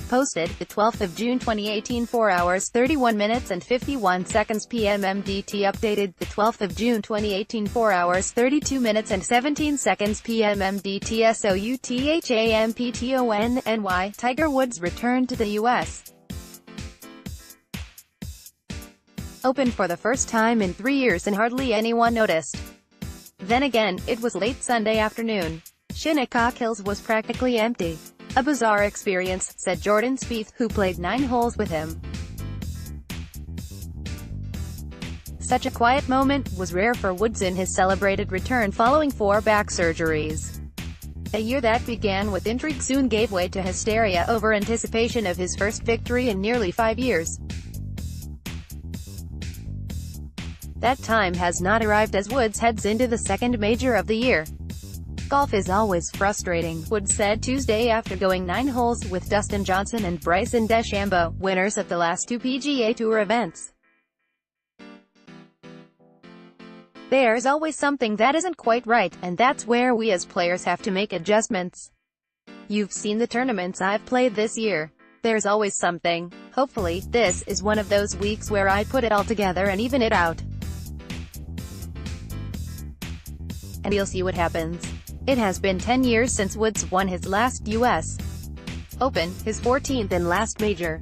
posted, the 12th of June 2018, 4 hours 31 minutes and 51 seconds. PM MDT updated, the 12th of June 2018, 4 hours 32 minutes and 17 seconds. PM MDTSOUTHAMPTON. Tiger Woods returned to the U.S. Open for the first time in 3 years and hardly anyone noticed. Then again, it was late Sunday afternoon. Shinnecock Hills was practically empty. A bizarre experience, said Jordan Spieth, who played 9 holes with him. Such a quiet moment was rare for Woods in his celebrated return following 4 back surgeries. A year that began with intrigue soon gave way to hysteria over anticipation of his first victory in nearly 5 years. That time has not arrived as Woods heads into the second major of the year. Golf is always frustrating, Woods said Tuesday after going 9 holes with Dustin Johnson and Bryson DeChambeau, winners of the last 2 PGA Tour events. There's always something that isn't quite right, and that's where we as players have to make adjustments. You've seen the tournaments I've played this year. There's always something. Hopefully, this is one of those weeks where I put it all together and even it out. And we'll see what happens. It has been 10 years since Woods won his last U.S. Open, his 14th and last major.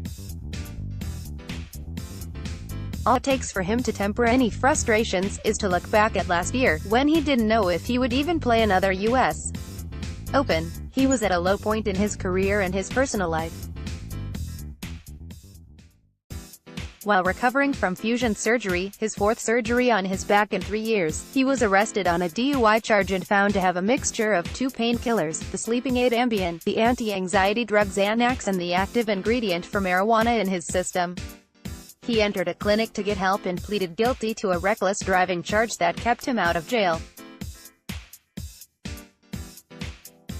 All it takes for him to temper any frustrations is to look back at last year, when he didn't know if he would even play another U.S. Open. He was at a low point in his career and his personal life. While recovering from fusion surgery, his 4th surgery on his back in 3 years, he was arrested on a DUI charge and found to have a mixture of 2 painkillers, the sleeping aid Ambien, the anti-anxiety drug Xanax, and the active ingredient for marijuana in his system. He entered a clinic to get help and pleaded guilty to a reckless driving charge that kept him out of jail.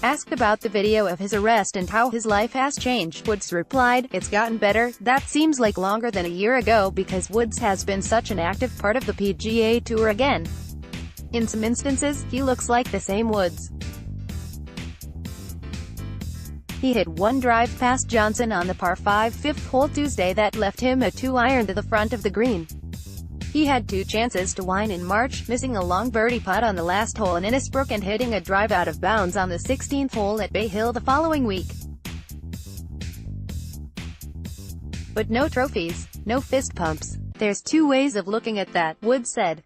Asked about the video of his arrest and how his life has changed, Woods replied, "It's gotten better. That seems like longer than a year ago because Woods has been such an active part of the PGA Tour again. In some instances, he looks like the same Woods." He hit 1 drive past Johnson on the par 5 5th hole Tuesday that left him a 2-iron to the front of the green. He had 2 chances to win in March, missing a long birdie putt on the last hole in Innisbrook and hitting a drive out of bounds on the 16th hole at Bay Hill the following week. But no trophies, no fist pumps. There's 2 ways of looking at that, Woods said.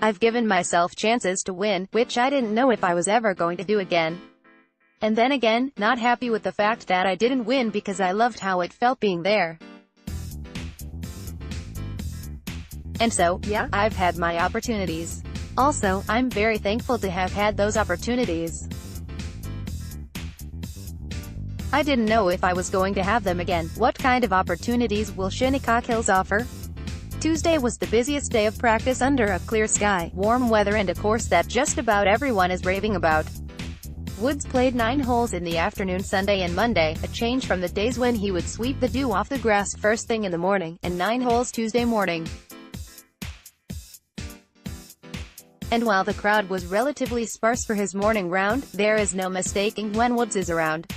I've given myself chances to win, which I didn't know if I was ever going to do again. And then again, not happy with the fact that I didn't win because I loved how it felt being there. And so, yeah, I've had my opportunities. Also, I'm very thankful to have had those opportunities. I didn't know if I was going to have them again. What kind of opportunities will Shinnecock Hills offer? Tuesday was the busiest day of practice under a clear sky, warm weather and a course that just about everyone is raving about. Woods played 9 holes in the afternoon Sunday and Monday, a change from the days when he would sweep the dew off the grass first thing in the morning, and 9 holes Tuesday morning. And while the crowd was relatively sparse for his morning round, there is no mistaking when Woods is around.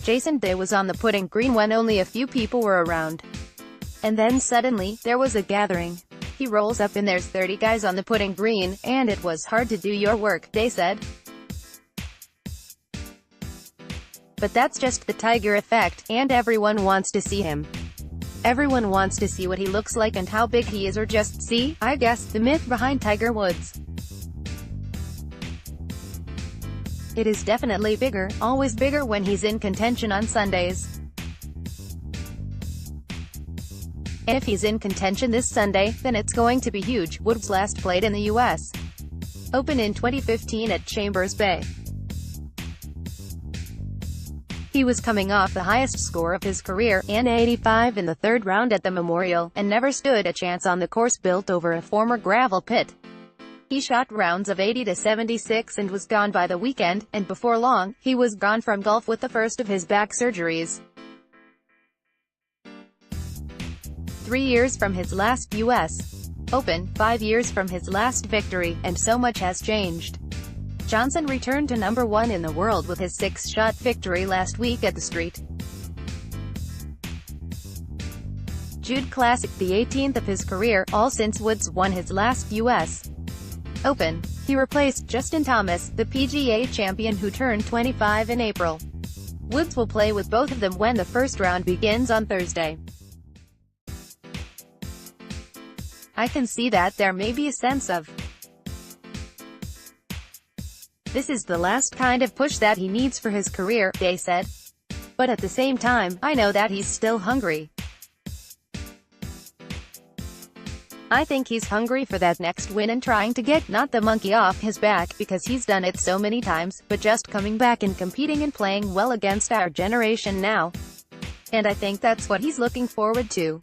Jason Day was on the putting green when only a few people were around. And then suddenly, there was a gathering. He rolls up and there's 30 guys on the putting green, and it was hard to do your work, Day said. But that's just the Tiger effect, and everyone wants to see him. Everyone wants to see what he looks like and how big he is, or just see, I guess, the myth behind Tiger Woods. It is definitely bigger, always bigger when he's in contention on Sundays. And if he's in contention this Sunday, then it's going to be huge. Woods last played in the U.S. Open in 2015 at Chambers Bay. He was coming off the highest score of his career, an 85 in the 3rd round at the Memorial, and never stood a chance on the course built over a former gravel pit. He shot rounds of 80 to 76 and was gone by the weekend, and before long, he was gone from golf with the first of his back surgeries. 3 years from his last U.S. Open, 5 years from his last victory, and so much has changed. Johnson returned to #1 in the world with his 6-shot victory last week at the Street Jude Classic, the 18th of his career, all since Woods won his last U.S. Open. He replaced Justin Thomas, the PGA champion who turned 25 in April. Woods will play with both of them when the first round begins on Thursday. I can see that there may be a sense of, this is the last kind of push that he needs for his career, they said. But at the same time, I know that he's still hungry. I think he's hungry for that next win and trying to get not the monkey off his back because he's done it so many times, but just coming back and competing and playing well against our generation now. And I think that's what he's looking forward to.